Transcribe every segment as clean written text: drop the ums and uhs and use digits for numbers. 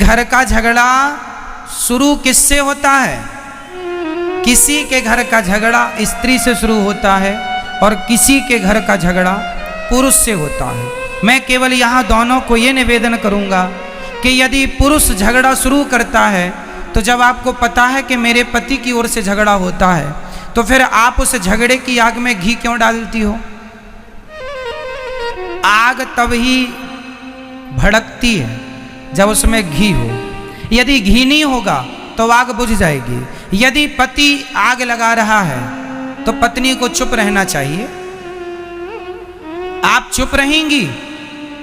घर का झगड़ा शुरू किससे होता है? किसी के घर का झगड़ा स्त्री से शुरू होता है और किसी के घर का झगड़ा पुरुष से होता है। मैं केवल यहाँ दोनों को ये निवेदन करूँगा कि यदि पुरुष झगड़ा शुरू करता है तो जब आपको पता है कि मेरे पति की ओर से झगड़ा होता है तो फिर आप उस झगड़े की आग में घी क्यों डालती हो? आग तब ही भड़कती है जब उसमें घी हो। यदि घी नहीं होगा तो आग बुझ जाएगी। यदि पति आग लगा रहा है तो पत्नी को चुप रहना चाहिए। आप चुप रहेंगी,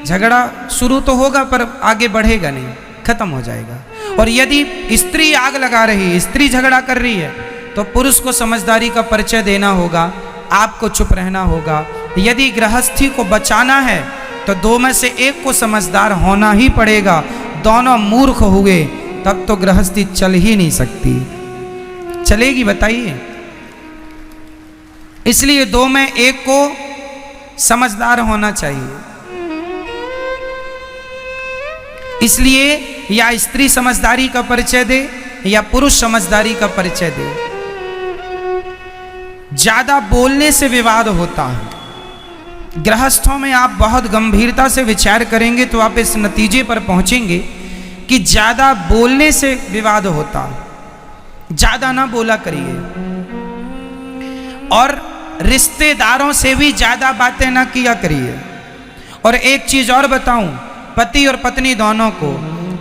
झगड़ा शुरू तो होगा पर आगे बढ़ेगा नहीं, खत्म हो जाएगा। और यदि स्त्री आग लगा रही है, स्त्री झगड़ा कर रही है, तो पुरुष को समझदारी का परिचय देना होगा, आपको चुप रहना होगा। यदि गृहस्थी को बचाना है तो दो में से एक को समझदार होना ही पड़ेगा। दोनों मूर्ख हुए तब तो गृहस्थी चल ही नहीं सकती। चलेगी बताइए? इसलिए दो में एक को समझदार होना चाहिए। इसलिए या स्त्री समझदारी का परिचय दे या पुरुष समझदारी का परिचय दे। ज्यादा बोलने से विवाद होता है। गृहस्थों में आप बहुत गंभीरता से विचार करेंगे तो आप इस नतीजे पर पहुंचेंगे कि ज्यादा बोलने से विवाद होता है। ज्यादा ना बोला करिए। और रिश्तेदारों से भी ज्यादा बातें ना किया करिए। और एक चीज और बताऊं, पति और पत्नी दोनों को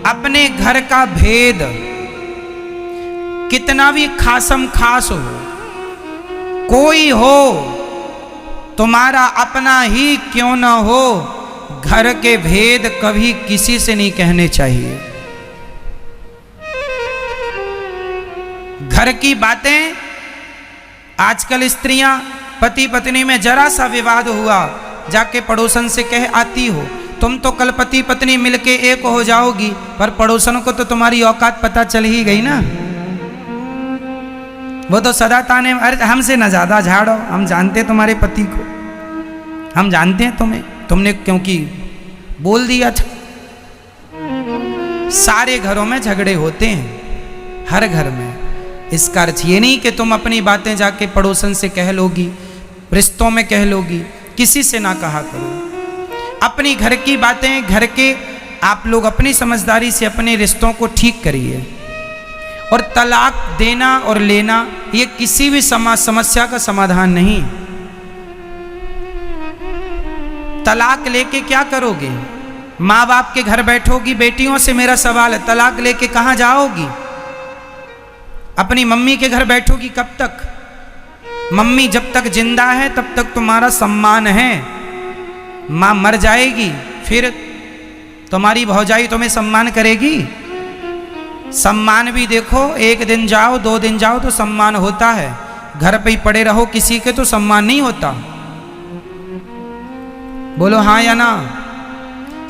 अपने घर का भेद कितना भी खासम खास हो, कोई हो, तुम्हारा अपना ही क्यों ना हो, घर के भेद कभी किसी से नहीं कहने चाहिए। घर की बातें, आजकल स्त्रियां पति पत्नी में जरा सा विवाद हुआ जाके पड़ोसन से कह आती हो, तुम तो कल पति पत्नी मिलके एक हो जाओगी, पर पड़ोसन को तो तुम्हारी औकात पता चल ही गई ना। वो तो सदा ताने, अरे हमसे ना ज्यादा झाड़ो, हम जानते तुम्हारे पति को, हम जानते हैं तुम्हें, तुमने क्योंकि बोल दिया था। सारे घरों में झगड़े होते हैं, हर घर में। इसका अर्थ ये नहीं कि तुम अपनी बातें जाके पड़ोसन से कह लोगी, रिश्तों में कह लोगी, किसी से ना कहा करो। अपनी घर की बातें घर के आप लोग अपनी समझदारी से अपने रिश्तों को ठीक करिए। और तलाक देना और लेना ये किसी भी समस्या का समाधान नहीं। तलाक लेके क्या करोगे? माँ बाप के घर बैठोगी? बेटियों से मेरा सवाल है, तलाक लेके कहाँ जाओगी? अपनी मम्मी के घर बैठोगी कब तक? मम्मी जब तक जिंदा है तब तक तुम्हारा सम्मान है। माँ मर जाएगी फिर तुम्हारी भौजाई तुम्हें सम्मान करेगी? सम्मान भी देखो, एक दिन जाओ 2 दिन जाओ तो सम्मान होता है। घर पे ही पड़े रहो किसी के तो सम्मान नहीं होता। बोलो हाँ या ना?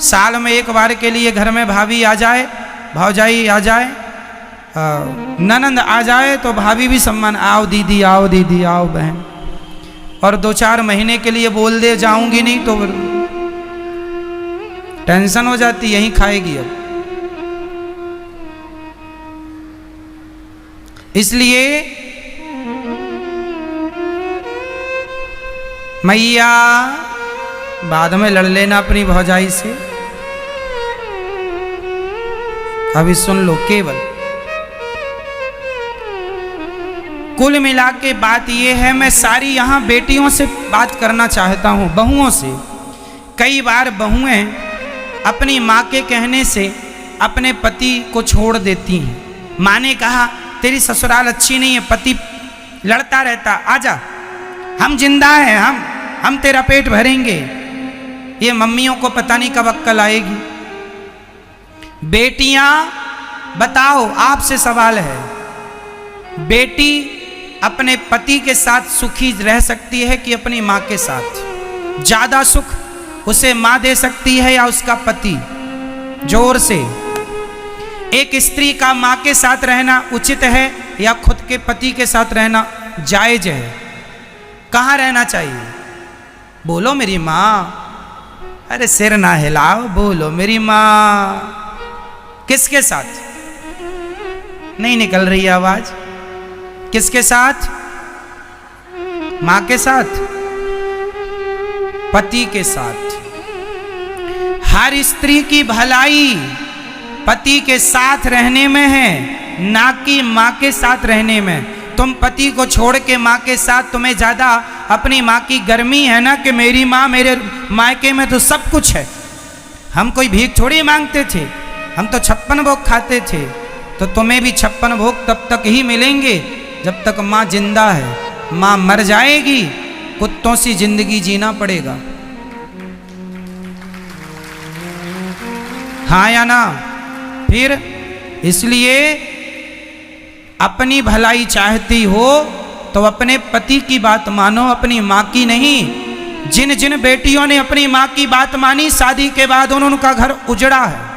साल में एक बार के लिए घर में भाभी आ जाए, भौजाई आ जाए, ननंद आ जाए तो भाभी भी सम्मान, आओ दीदी आओ दीदी आओ बहन। और 2-4 महीने के लिए बोल दे जाऊंगी नहीं तो टेंशन हो जाती, यहीं खाएगी अब। इसलिए मैया बाद में लड़ लेना अपनी भौजाई से। अभी सुन लो, केवल कुल मिला के बात यह है, मैं सारी यहाँ बेटियों से बात करना चाहता हूँ, बहुओं से। कई बार बहुएं अपनी माँ के कहने से अपने पति को छोड़ देती हैं। माँ ने कहा तेरी ससुराल अच्छी नहीं है, पति लड़ता रहता, आजा, हम जिंदा हैं, हम तेरा पेट भरेंगे। ये मम्मियों को पता नहीं कब अक्ल आएगी। बेटियां बताओ, आपसे सवाल है, बेटी अपने पति के साथ सुखी रह सकती है कि अपनी माँ के साथ? ज्यादा सुख उसे माँ दे सकती है या उसका पति? जोर से। एक स्त्री का माँ के साथ रहना उचित है या खुद के पति के साथ रहना जायज है? कहाँ रहना चाहिए? बोलो मेरी माँ। अरे सिर ना हिलाओ, बोलो मेरी माँ। किसके साथ? नहीं निकल रही आवाज। किसके साथ? मां के साथ, पति के साथ। हर स्त्री की भलाई पति के साथ रहने में है, ना कि मां के साथ रहने में। तुम पति को छोड़ के मां के साथ, तुम्हें ज्यादा अपनी मां की गर्मी है ना कि मेरी मां, मेरे मायके में तो सब कुछ है। हम कोई भीख थोड़ी मांगते थे, हम तो 56 भोग खाते थे। तो तुम्हें भी 56 भोग तब तक ही मिलेंगे जब तक मां जिंदा है। मां मर जाएगी, कुत्तों सी जिंदगी जीना पड़ेगा। हाँ या ना? फिर इसलिए अपनी भलाई चाहती हो तो अपने पति की बात मानो, अपनी मां की नहीं। जिन जिन बेटियों ने अपनी मां की बात मानी, शादी के बाद उनका घर उजड़ा है।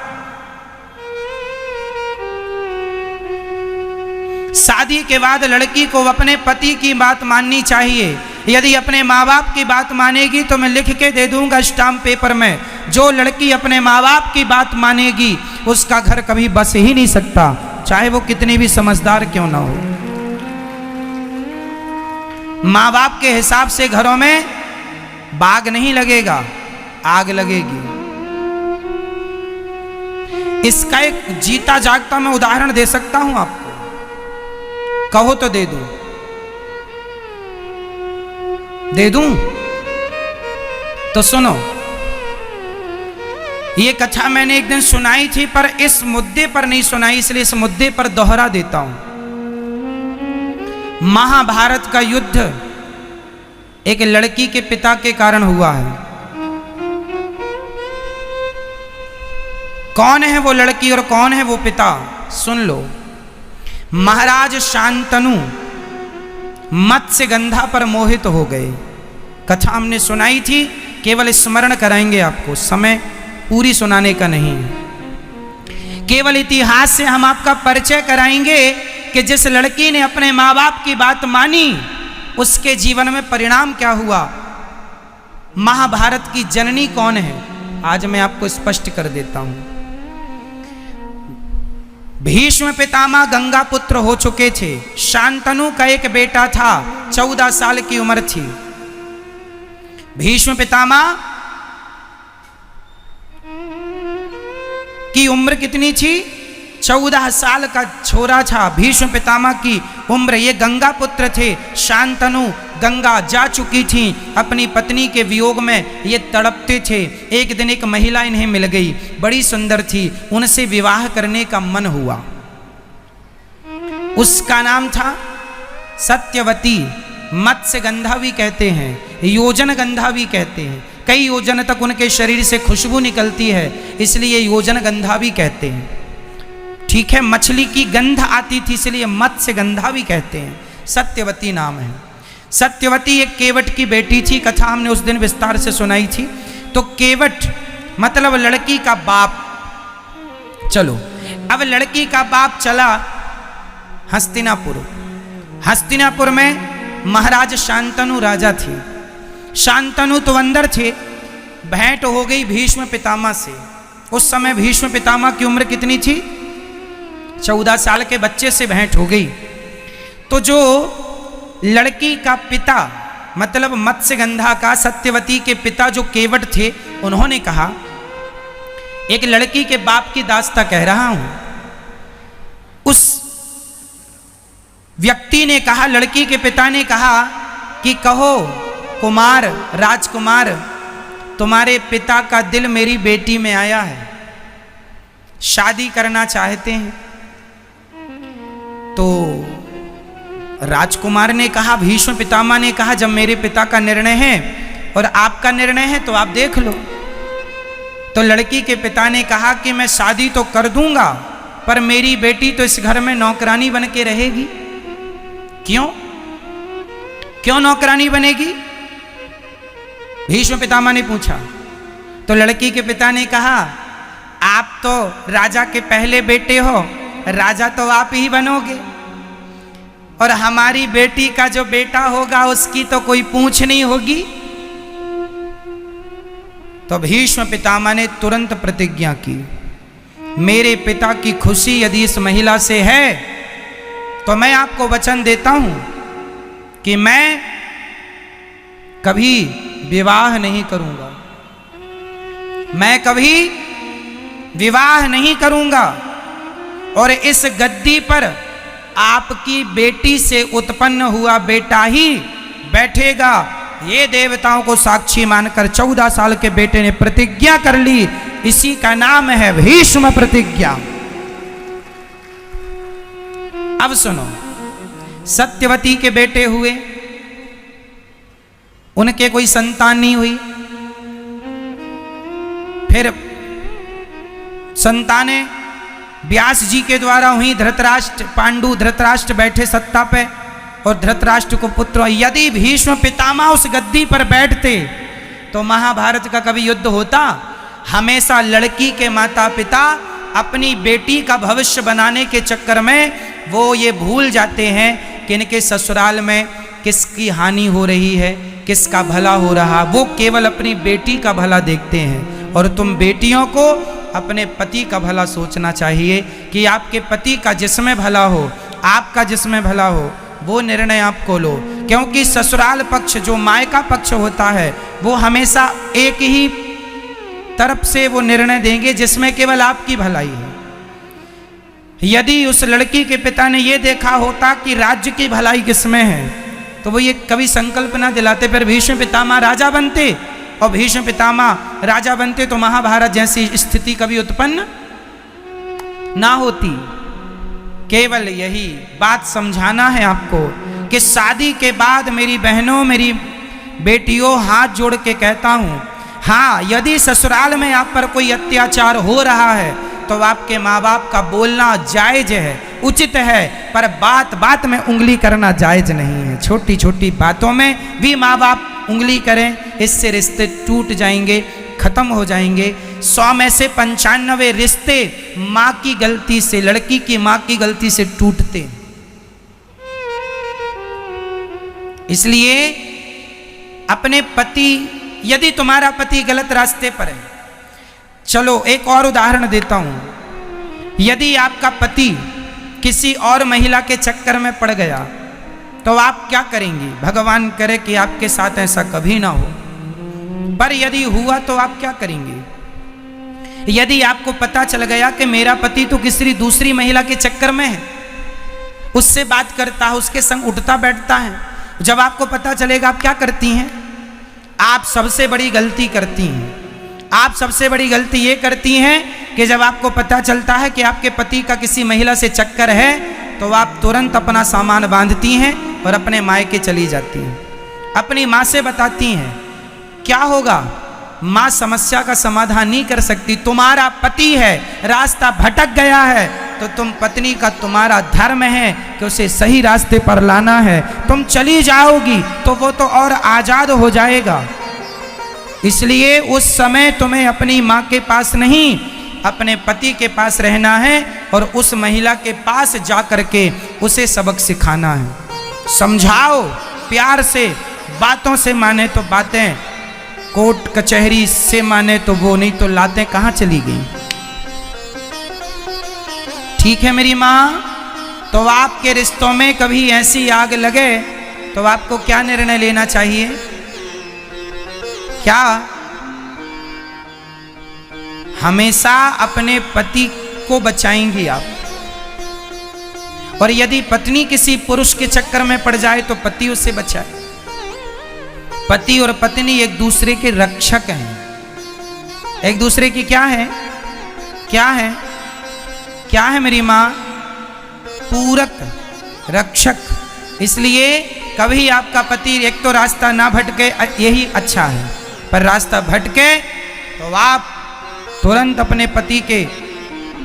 शादी के बाद लड़की को अपने पति की बात माननी चाहिए। यदि अपने माँ बाप की बात मानेगी तो मैं लिख के दे दूंगा स्टाम्प पेपर में, जो लड़की अपने माँ बाप की बात मानेगी उसका घर कभी बस ही नहीं सकता, चाहे वो कितनी भी समझदार क्यों ना हो। माँ बाप के हिसाब से घरों में बाग नहीं लगेगा, आग लगेगी। इसका एक जीता जागता मैं उदाहरण दे सकता हूं आपको, कहो तो दे दूं? दे दूं? तो सुनो, ये कथा मैंने एक दिन सुनाई थी, पर इस मुद्दे पर नहीं सुनाई, इसलिए इस मुद्दे पर दोहरा देता हूं। महाभारत का युद्ध एक लड़की के पिता के कारण हुआ है। कौन है वो लड़की और कौन है वो पिता? सुन लो। महाराज शांतनु मत्स्यगंधा पर मोहित हो गए। कथा हमने सुनाई थी, केवल स्मरण कराएंगे आपको, समय पूरी सुनाने का नहीं है। केवल इतिहास से हम आपका परिचय कराएंगे कि जिस लड़की ने अपने माँ बाप की बात मानी उसके जीवन में परिणाम क्या हुआ। महाभारत की जननी कौन है आज मैं आपको स्पष्ट कर देता हूं। भीष्म पितामह गंगा पुत्र हो चुके थे। शांतनु का एक बेटा था, 14 साल की उम्र थी। भीष्म पितामह की उम्र कितनी थी? 14 साल का छोरा था भीष्म पितामह की उम्र। ये गंगा पुत्र थे। शांतनु गंगा जा चुकी थी, अपनी पत्नी के वियोग में ये तड़पते थे। एक दिन एक महिला इन्हें मिल गई, बड़ी सुंदर थी, उनसे विवाह करने का मन हुआ। उसका नाम था सत्यवती। मत्स्यगंधा भी कहते हैं, योजन गंधा भी कहते हैं। कई योजन तक उनके शरीर से खुशबू निकलती है, इसलिए योजन गंधा भी कहते हैं। ठीक है, मछली की गंध आती थी इसलिए मत्स्यगंधा भी कहते हैं। सत्यवती नाम है। सत्यवती एक केवट की बेटी थी, कथा हमने उस दिन विस्तार से सुनाई थी। तो केवट मतलब लड़की का बाप। चलो, अब लड़की का बाप चला हस्तिनापुर। हस्तिनापुर में महाराज शांतनु राजा थे। शांतनु तो अंदर थे। भेंट हो गई भीष्म पितामह से। उस समय भीष्म पितामह की उम्र कितनी थी? 14 साल के बच्चे से भेंट हो गई। तो जो लड़की का पिता मतलब मत्स्यगंधा का, सत्यवती के पिता जो केवट थे, उन्होंने कहा, एक लड़की के बाप की दास्ता कह रहा हूं। उस व्यक्ति ने कहा, लड़की के पिता ने कहा कि कहो कुमार, राजकुमार, तुम्हारे पिता का दिल मेरी बेटी में आया है, शादी करना चाहते हैं। तो राजकुमार ने कहा, भीष्म पितामह ने कहा, जब मेरे पिता का निर्णय है और आपका निर्णय है तो आप देख लो। तो लड़की के पिता ने कहा कि मैं शादी तो कर दूंगा, पर मेरी बेटी तो इस घर में नौकरानी बन के रहेगी। क्यों? क्यों नौकरानी बनेगी? भीष्म पितामह ने पूछा। तो लड़की के पिता ने कहा, आप तो राजा के पहले बेटे हो, राजा तो आप ही बनोगे, और हमारी बेटी का जो बेटा होगा उसकी तो कोई पूछ नहीं होगी। तो भीष्म पितामह ने तुरंत प्रतिज्ञा की मेरे पिता की खुशी यदि इस महिला से है तो मैं आपको वचन देता हूं कि मैं कभी विवाह नहीं करूंगा, मैं कभी विवाह नहीं करूंगा और इस गद्दी पर आपकी बेटी से उत्पन्न हुआ बेटा ही बैठेगा। ये देवताओं को साक्षी मानकर 14 साल के बेटे ने प्रतिज्ञा कर ली। इसी का नाम है भीष्म प्रतिज्ञा। अब सुनो, सत्यवती के बेटे हुए, उनके कोई संतान नहीं हुई। फिर संतानें व्यास जी के द्वारा हुई। धृतराष्ट्र, पांडु धृतराष्ट्र बैठे सत्ता पे और धृतराष्ट्र को पुत्र। यदि भीष्म पितामह उस गद्दी पर बैठते तो महाभारत का कभी युद्ध होता? हमेशा लड़की के माता पिता अपनी बेटी का भविष्य बनाने के चक्कर में वो ये भूल जाते हैं कि इनके ससुराल में किसकी हानि हो रही है, किसका भला हो रहा। वो केवल अपनी बेटी का भला देखते हैं। और तुम बेटियों को अपने पति का भला सोचना चाहिए कि आपके पति का जिसमें भला हो, आपका जिसमें भला हो, वो निर्णय आपको लो। क्योंकि ससुराल पक्ष, जो मायका पक्ष होता है, वो हमेशा एक ही तरफ से वो निर्णय देंगे जिसमें केवल आपकी भलाई है। यदि उस लड़की के पिता ने ये देखा होता कि राज्य की भलाई किसमें है तो वो ये कभी संकल्प ना दिलाते, फिर भीष्म पितामह राजा बनते। और भीष्म पितामह राजा बनते तो महाभारत जैसी स्थिति कभी उत्पन्न ना होती। केवल यही बात समझाना है आपको कि शादी के बाद मेरी बहनों, मेरी बेटियों, हाथ जोड़ के कहता हूं, हाँ, यदि ससुराल में आप पर कोई अत्याचार हो रहा है तो आपके माँ बाप का बोलना जायज है, उचित है, पर बात बात में उंगली करना जायज नहीं है। छोटी छोटी बातों में भी माँ बाप उंगली करें, इससे रिश्ते टूट जाएंगे, खत्म हो जाएंगे। 100 में से 95 रिश्ते माँ की गलती से, लड़की की माँ की गलती से टूटते। इसलिए अपने पति, यदि तुम्हारा पति गलत रास्ते पर है, चलो एक और उदाहरण देता हूं। यदि आपका पति किसी और महिला के चक्कर में पड़ गया तो आप क्या करेंगी? भगवान करे कि आपके साथ ऐसा कभी ना हो, पर यदि हुआ तो आप क्या करेंगे? यदि आपको पता चल गया कि मेरा पति तो किसी दूसरी महिला के चक्कर में है, उससे बात करता है, उसके संग उठता बैठता है, जब आपको पता चलेगा आप क्या करती हैं? आप सबसे बड़ी गलती करती हैं। आप सबसे बड़ी गलती ये करती हैं कि जब आपको पता चलता है कि आपके पति का किसी महिला से चक्कर है तो आप तुरंत अपना सामान बांधती हैं और अपने मायके चली जाती हैं। अपनी माँ से बताती हैं। क्या होगा? माँ समस्या का समाधान नहीं कर सकती। तुम्हारा पति है, रास्ता भटक गया है तो तुम पत्नी का, तुम्हारा धर्म है कि उसे सही रास्ते पर लाना है। तुम चली जाओगी तो वो तो और आजाद हो जाएगा। इसलिए उस समय तुम्हें अपनी माँ के पास नहीं, अपने पति के पास रहना है और उस महिला के पास जा कर के उसे सबक सिखाना है। समझाओ प्यार से, बातों से माने तो बातें, कोर्ट कचहरी से माने तो वो, नहीं तो लातें कहाँ चली गई। ठीक है मेरी माँ? तो आपके रिश्तों में कभी ऐसी आग लगे तो आपको क्या निर्णय लेना चाहिए? क्या हमेशा अपने पति को बचाएंगी आप? और यदि पत्नी किसी पुरुष के चक्कर में पड़ जाए तो पति उससे बचाए। पति और पत्नी एक दूसरे के रक्षक हैं। एक दूसरे की क्या है? क्या है? क्या है मेरी माँ? पूरक, रक्षक। इसलिए कभी आपका पति एक तो रास्ता ना भटके, यही अच्छा है, पर रास्ता भटके तो आप तुरंत अपने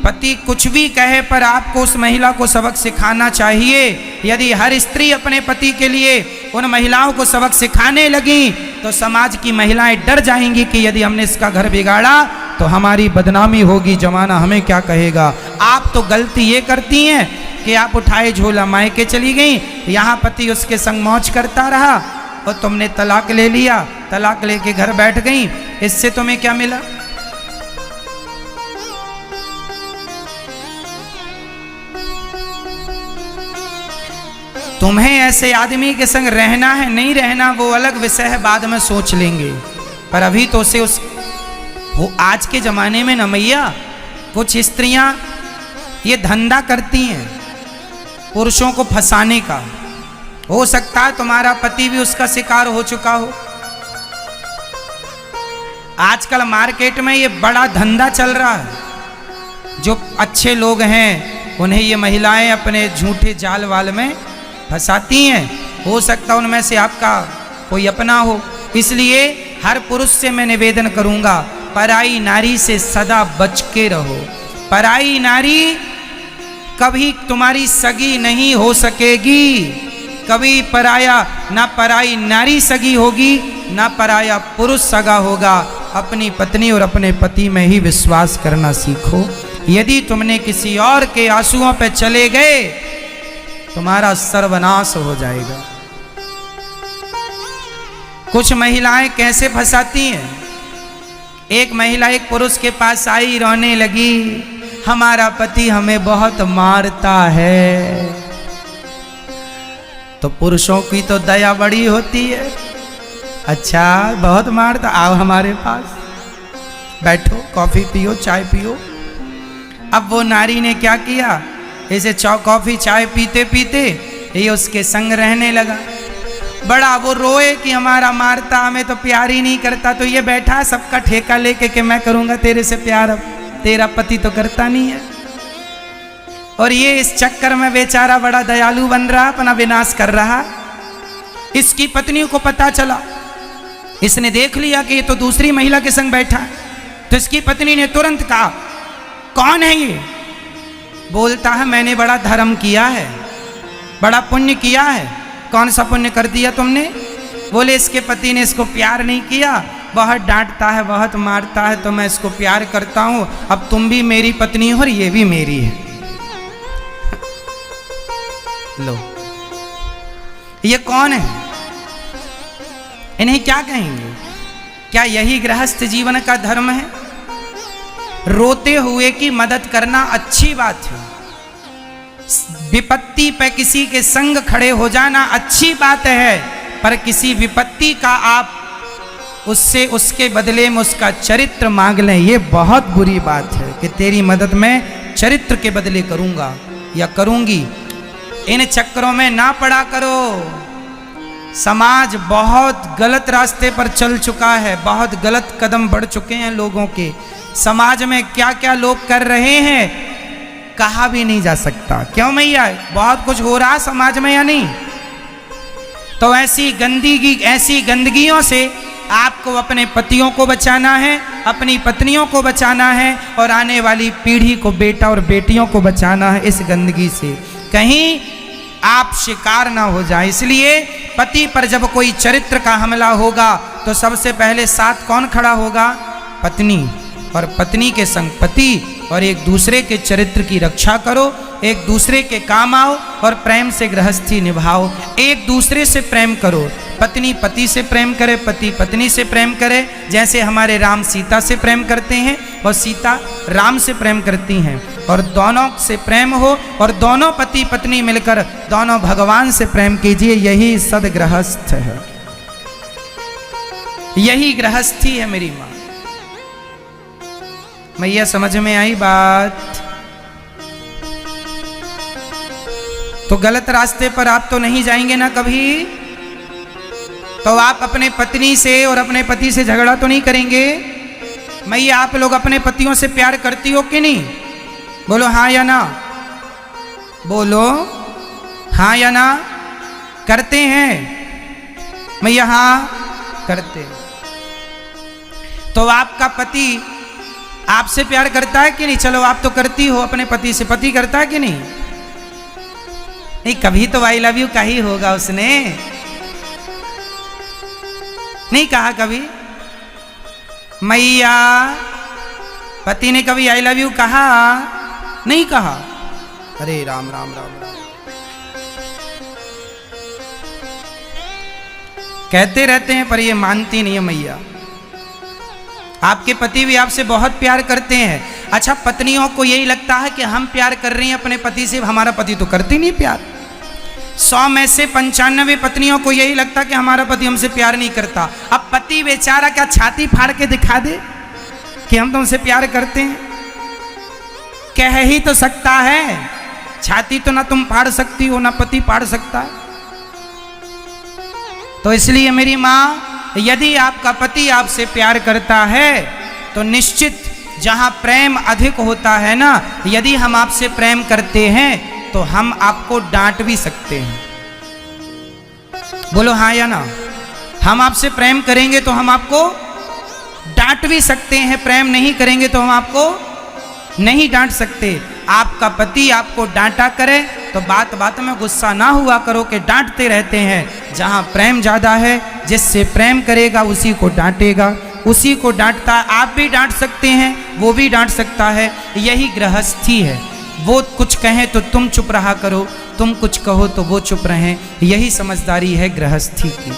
पति कुछ भी कहे पर आपको उस महिला को सबक सिखाना चाहिए। यदि हर स्त्री अपने पति के लिए उन महिलाओं को सबक सिखाने लगी तो समाज की महिलाएं डर जाएंगी कि यदि हमने इसका घर बिगाड़ा तो हमारी बदनामी होगी, जमाना हमें क्या कहेगा। आप तो गलती ये करती हैं कि आप उठाए झोला मायके चली गई, यहाँ पति उसके संग मौज करता रहा और तुमने तलाक ले लिया, तलाक लेके घर बैठ गई। इससे तुम्हें क्या मिला? तुम्हें ऐसे आदमी के संग रहना है नहीं रहना वो अलग विषय है, बाद में सोच लेंगे। पर अभी तो उसे वो आज के ज़माने में न मैया कुछ स्त्रियां ये धंधा करती हैं पुरुषों को फंसाने का। हो सकता है तुम्हारा पति भी उसका शिकार हो चुका हो। आजकल मार्केट में ये बड़ा धंधा चल रहा है। जो अच्छे लोग हैं उन्हें ये महिलाएं अपने झूठे जाल वाल में फंसाती हैं। हो सकता है उनमें से आपका कोई अपना हो। इसलिए हर पुरुष से मैं निवेदन करूंगा, पराई नारी से सदा बच के रहो। पराई नारी कभी तुम्हारी सगी नहीं हो सकेगी। कभी पराया ना पराई नारी सगी होगी ना पराया पुरुष सगा होगा। अपनी पत्नी और अपने पति में ही विश्वास करना सीखो। यदि तुमने किसी और के आंसुओं पे चले गए तुम्हारा सर्वनाश हो जाएगा। कुछ महिलाएं कैसे फंसाती हैं। एक महिला एक पुरुष के पास आई, रोने लगी, हमारा पति हमें बहुत मारता है। तो पुरुषों की तो दया बड़ी होती है। अच्छा बहुत मारता, आओ हमारे पास बैठो, कॉफी पियो, चाय पियो। अब वो नारी ने क्या किया, ऐसे कॉफी चाय पीते पीते ये उसके संग रहने लगा। बड़ा वो रोए कि हमारा मारता, हमें तो प्यार ही नहीं करता। तो ये बैठा सबका ठेका लेके कि मैं करूंगा तेरे से प्यार, अब तेरा पति तो करता नहीं है। और ये इस चक्कर में बेचारा बड़ा दयालु बन रहा, अपना विनाश कर रहा। इसकी पत्नी को पता चला, इसने देख लिया कि ये तो दूसरी महिला के संग बैठा है। तो इसकी पत्नी ने तुरंत कहा, कौन है ये? बोलता है मैंने बड़ा धर्म किया है, बड़ा पुण्य किया है। कौन सा पुण्य कर दिया तुमने? बोले इसके पति ने इसको प्यार नहीं किया, बहुत डांटता है, बहुत मारता है, तो मैं इसको प्यार करता हूं। अब तुम भी मेरी पत्नी हो और ये भी मेरी है। लो ये कौन है? इन्हें क्या कहेंगे? क्या यही गृहस्थ जीवन का धर्म है? रोते हुए की मदद करना अच्छी बात है। विपत्ति पे किसी के संग खड़े हो जाना अच्छी बात है, पर किसी विपत्ति का आप उससे उसके बदले में उसका चरित्र मांग लें, ये बहुत बुरी बात है कि तेरी मदद मैं चरित्र के बदले करूंगा या करूंगी। इन चक्करों में ना पड़ा करो। समाज बहुत गलत रास्ते पर चल चुका है, बहुत गलत कदम बढ़ चुके हैं लोगों के। समाज में क्या क्या लोग कर रहे हैं कहा भी नहीं जा सकता। क्यों मैया, बहुत कुछ हो रहा समाज में या नहीं? तो ऐसी गंदगियों से आपको अपने पतियों को बचाना है, अपनी पत्नियों को बचाना है और आने वाली पीढ़ी को, बेटा और बेटियों को बचाना है इस गंदगी से। कहीं आप शिकार ना हो जाए। इसलिए पति पर जब कोई चरित्र का हमला होगा तो सबसे पहले साथ कौन खड़ा होगा? पत्नी। और पत्नी के संग पति, और एक दूसरे के चरित्र की रक्षा करो, एक दूसरे के काम आओ और प्रेम से गृहस्थी निभाओ। एक दूसरे से प्रेम करो। पत्नी पति से प्रेम करे, पति पत्नी से प्रेम करे। जैसे हमारे राम सीता से प्रेम करते हैं और सीता राम से प्रेम करती हैं। और दोनों से प्रेम हो और दोनों पति पत्नी मिलकर दोनों भगवान से प्रेम कीजिए। यही सदगृहस्थ है, यही गृहस्थी है मेरी माँ। मैया समझ में आई बात? तो गलत रास्ते पर आप तो नहीं जाएंगे ना कभी। तो आप अपने पत्नी से और अपने पति से झगड़ा तो नहीं करेंगे। मैया आप लोग अपने पतियों से प्यार करती हो कि नहीं? बोलो हाँ या ना, बोलो हाँ या ना। करते हैं मैया? हाँ करते। तो आपका पति आपसे प्यार करता है कि नहीं? चलो आप तो करती हो अपने पति से, पति करता है कि नहीं? नहीं, कभी तो आई लव यू का ही होगा उसने, नहीं कहा कभी? मैया पति ने कभी आई लव यू कहा? नहीं कहा। अरे राम राम राम राम। कहते रहते हैं पर ये मानती नहीं है मैया। आपके पति भी आपसे बहुत प्यार करते हैं। अच्छा, पत्नियों को यही लगता है कि हम प्यार कर रहे हैं अपने पति से, हमारा पति तो करते नहीं प्यार। 100 में से 95 पत्नियों को यही लगता कि हमारा पति हमसे प्यार नहीं करता। अब पति बेचारा क्या छाती फाड़ के दिखा दे कि हम तुमसे प्यार करते हैं? कह ही तो सकता है, छाती तो ना तुम फाड़ सकती हो ना पति फाड़ सकता है। तो इसलिए मेरी माँ, यदि आपका पति आपसे प्यार करता है तो निश्चित जहां प्रेम अधिक होता है ना, यदि हम आपसे प्रेम करते हैं तो हम आपको डांट भी सकते हैं। बोलो हाँ या ना? हम आपसे प्रेम करेंगे तो हम आपको डांट भी सकते हैं, प्रेम नहीं करेंगे तो हम आपको नहीं डांट सकते। आपका पति आपको डांटा करे तो बात बात में गुस्सा ना हुआ करो कि डांटते रहते हैं। जहां प्रेम ज्यादा है, जिससे प्रेम करेगा उसी को डांटेगा, उसी को डांटता। आप भी डांट सकते हैं, वो भी डांट सकता है। यही गृहस्थी है। वो कुछ कहें तो तुम चुप रहा करो, तुम कुछ कहो तो वो चुप रहें। यही समझदारी है गृहस्थी की।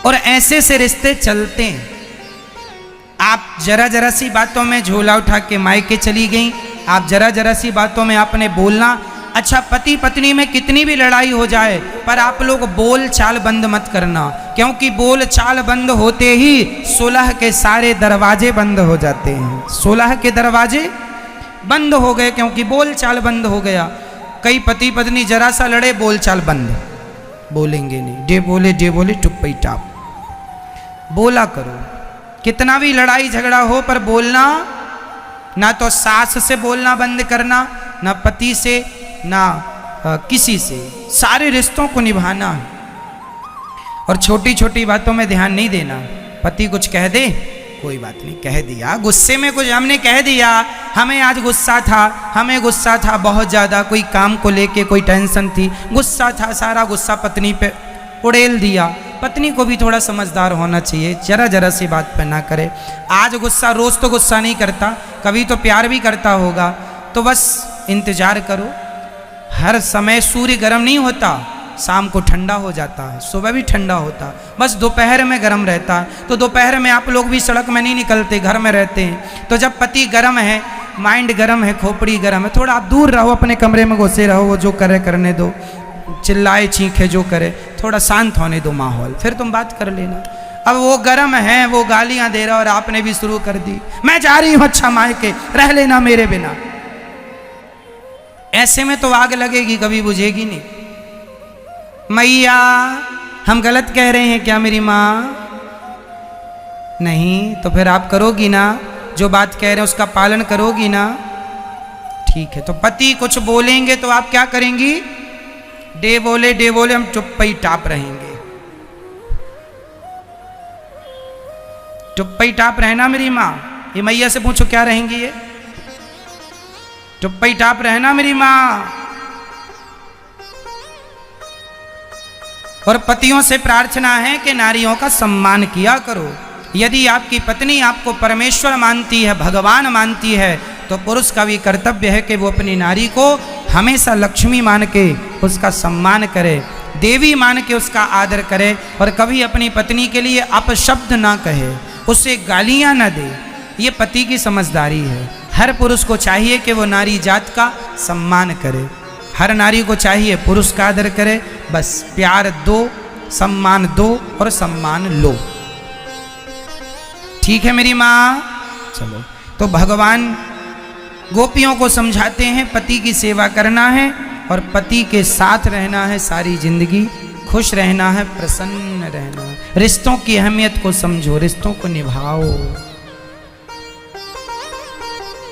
और ऐसे से रिश्ते चलते हैं। आप जरा जरा सी बातों में झोला उठा के मायके चली गई, आप जरा जरा सी बातों में आपने बोलना। अच्छा, पति पत्नी में कितनी भी लड़ाई हो जाए, पर आप लोग बोल चाल बंद मत करना, क्योंकि बोल चाल बंद होते ही सुलह के सारे दरवाजे बंद हो जाते हैं। सुलह के दरवाजे बंद हो गए क्योंकि बोल चाल बंद हो गया। कई पति पत्नी जरा सा लड़े, बोल चाल बंद, बोलेंगे नहीं, डे बोले टुप्पी टाप। बोला करो, कितना भी लड़ाई झगड़ा हो पर बोलना। ना तो सास से बोलना बंद करना, ना पति से, ना किसी से। सारे रिश्तों को निभाना है। और छोटी छोटी बातों में ध्यान नहीं देना। पति कुछ कह दे, कोई बात नहीं, कह दिया, गुस्से में कुछ हमने कह दिया, हमें आज गुस्सा था बहुत ज़्यादा, कोई काम को लेके कोई टेंशन थी, गुस्सा था, सारा गुस्सा पत्नी पे उड़ेल दिया। पत्नी को भी थोड़ा समझदार होना चाहिए, जरा जरा सी बात पे ना करे। आज गुस्सा, रोज़ तो गुस्सा नहीं करता, कभी तो प्यार भी करता होगा। तो बस इंतज़ार करो। हर समय सूर्य गर्म नहीं होता, शाम को ठंडा हो जाता है, सुबह भी ठंडा होता, बस दोपहर में गर्म रहता है। तो दोपहर में आप लोग भी सड़क में नहीं निकलते, घर में रहते हैं। तो जब पति गर्म है, माइंड गर्म है, खोपड़ी गर्म है, थोड़ा आप दूर रहो, अपने कमरे में घुसे रहो, वो जो करे करने दो, चिल्लाए चीखे जो करे, थोड़ा शांत होने दो माहौल, फिर तुम बात कर लेना। अब वो गर्म है, वो गालियां दे रहा और आपने भी शुरू कर दी, मैं जा रही हूं अच्छा मायके, रह लेना मेरे बिना। ऐसे में तो आग लगेगी, कभी बुझेगी नहीं। मैया, हम गलत कह रहे हैं क्या मेरी माँ? नहीं, तो फिर आप करोगी ना, जो बात कह रहे हैं उसका पालन करोगी ना? ठीक है। तो पति कुछ बोलेंगे तो आप क्या करेंगी? डे बोले हम चुप ही टाप रहेंगे। चुप ही टाप रहना मेरी माँ। ये मैया से पूछो क्या रहेंगी ये? चुप ही टाप रहना मेरी माँ। और पतियों से प्रार्थना है कि नारियों का सम्मान किया करो। यदि आपकी पत्नी आपको परमेश्वर मानती है, भगवान मानती है, तो पुरुष का भी कर्तव्य है कि वो अपनी नारी को हमेशा लक्ष्मी मान के उसका सम्मान करे, देवी मान के उसका आदर करे, और कभी अपनी पत्नी के लिए अपशब्द ना कहे, उसे गालियां ना दे। ये पति की समझदारी है। हर पुरुष को चाहिए कि वो नारी जात का सम्मान करे। हर नारी को चाहिए पुरुष का आदर करे। बस प्यार दो, सम्मान दो और सम्मान लो। ठीक है मेरी माँ? चलो, तो भगवान गोपियों को समझाते हैं पति की सेवा करना है और पति के साथ रहना है सारी जिंदगी, खुश रहना है, प्रसन्न रहना है। रिश्तों की अहमियत को समझो, रिश्तों को निभाओ।